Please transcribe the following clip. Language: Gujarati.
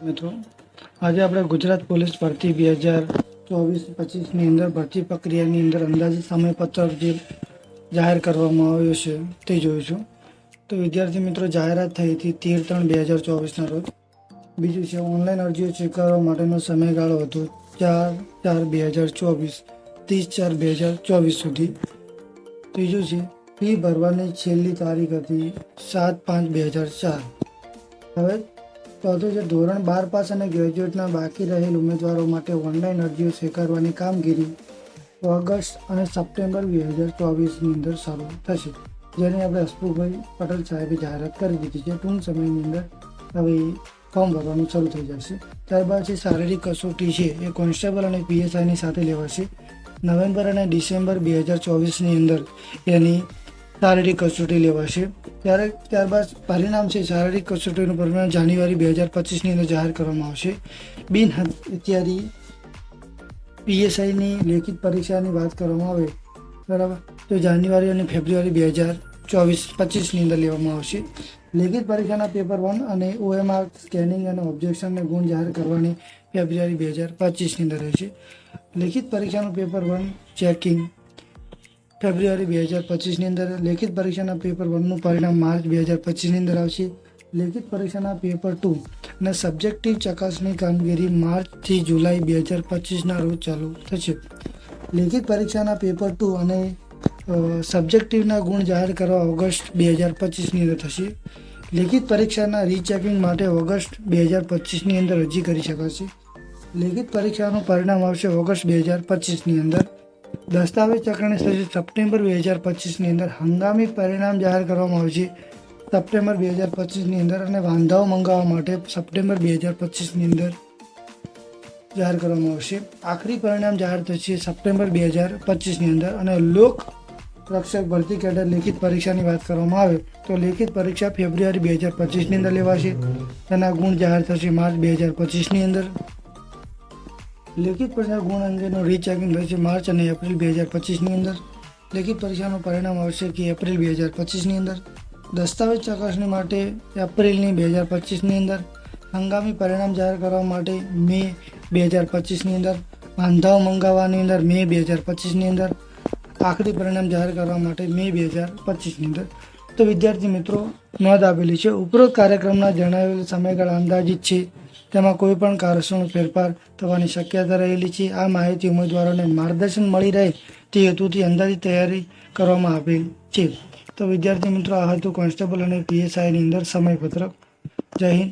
મિત્રો આજે આપણે ગુજરાત પોલીસ ભરતી 2024-25ની અંદર ભરતી પ્રક્રિયાની અંદર અંદાજિત સમયપત્રક જે જાહેર કરવામાં આવ્યો છે તે જોઈશું. તો વિદ્યાર્થી મિત્રો, જાહેરાત થઈ હતી 13/3/2024ના રોજ. બીજું છે ઓનલાઈન અરજીઓ સ્વીકારવા માટેનો સમયગાળો હતો 4/4/2024 30/4/2024 સુધી. ત્રીજું છે ફી ભરવાની છેલ્લી તારીખ હતી 7/5/2004. હવે ચોથું છે ધોરણ 12 પાસ અને ગ્રેજ્યુએટના બાકી રહેલ ઉમેદવારો માટે ઓનલાઈન અરજીઓ સ્વીકારવાની કામગીરી ઓગસ્ટ અને સપ્ટેમ્બર 2024ની અંદર શરૂ થશે, જેની આપણે હસમુખભાઈ પટેલ સાહેબે જાહેરાત કરી દીધી છે. ટૂંક સમયની અંદર હવે ફોર્મ ભરવાનું શરૂ થઈ જશે. ત્યારબાદ છે શારીરિક કસોટી છે એ કોન્સ્ટેબલ અને પીએસઆઈની સાથે લેવાશે. નવેમ્બર અને ડિસેમ્બર 2024ની અંદર એની શારીરિક કસોટી લેવાશે. ત્યારબાદ પરિણામ છે શારીરિક કસોટીનું પરિણામ જાન્યુઆરી 2025ની અંદર જાહેર કરવામાં આવશે. બિન હથિયારી પીએસઆઈની લેખિત પરીક્ષાની વાત કરવામાં આવે બરાબર તો જાન્યુઆરી અને ફેબ્રુઆરી 2024-25ની અંદર લેવામાં આવશે. લેખિત પરીક્ષાના પેપર 1 અને OMR સ્કેનિંગ અને ઓબ્જેક્શનને ગુણ જાહેર કરવાની ફેબ્રુઆરી 2025ની અંદર રહેશે. લેખિત પરીક્ષાનું પેપર 1 ચેકિંગ ફેબ્રુઆરી 2025ની અંદર. લેખિત પરીક્ષાના પેપર 1નું પરિણામ માર્ચ 2025ની અંદર આવશે. લેખિત પરીક્ષાના પેપર 2 અને સબ્જેક્ટિવ ચકાસણી કામગીરી માર્ચથી જુલાઈ 2025ના રોજ ચાલુ થશે. લેખિત પરીક્ષાના પેપર 2 અને સબ્જેક્ટિવના ગુણ જાહેર કરવા ઓગસ્ટ 2025ની અંદર થશે. લેખિત પરીક્ષાના રીચેકિંગ માટે ઓગસ્ટ 2025ની અંદર અરજી કરી શકાશે. લેખિત પરીક્ષાનું પરિણામ આવશે ઓગસ્ટ 2025ની અંદર. દસ્તાવેજ ચકાસણી થશે સપ્ટેમ્બર 2025ની અંદર. હંગામી પરિણામ જાહેર કરવામાં આવશે સપ્ટેમ્બર 2025ની અંદર અને વાંધાઓ મંગાવવા માટે સપ્ટેમ્બર 2025ની અંદર જાહેર કરવામાં આવશે. આખરી પરિણામ જાહેર થશે સપ્ટેમ્બર 2025ની અંદર. અને લોક રક્ષક ભરતી કેડર લેખિત પરીક્ષાની વાત કરવામાં આવે તો લેખિત પરીક્ષા ફેબ્રુઆરી 2025ની અંદર લેવાશે. તેના ગુણ જાહેર થશે માર્ચ 2025ની અંદર. લેખિત પરીક્ષા ગુણ અંગેનું રીચેકિંગ થશે માર્ચ અને એપ્રિલ 2025ની અંદર. લેખિત પરીક્ષાનું પરિણામ આવશે કે એપ્રિલ 2025ની અંદર. દસ્તાવેજ ચકાસણી માટે એપ્રિલની 2025ની અંદર. હંગામી પરિણામ જાહેર કરવા માટે મે 2025ની અંદર. વાંધાઓ મંગાવવાની અંદર મે 2025ની અંદર. આખરી પરિણામ જાહેર કરવા માટે મે 2025ની અંદર. તો વિદ્યાર્થી મિત્રો, નોંધ આપેલી છે. ઉપરોક્ત કાર્યક્રમના જણાવેલ સમયગાળા અંદાજિત છે, તેમાં કોઈ પણ કારણસર ફેરફાર થવાની શક્યતા રહેલી છે. આ માહિતી ઉમેદવારોને માર્ગદર્શન મળી રહે તે હેતુથી અંદાજિત તૈયારી કરવામાં આપેલ છે. તો વિદ્યાર્થી મિત્રો, આ હતું કોન્સ્ટેબલ અને પીએસઆઈની અંદર સમયપત્રક. જય હિન્દ.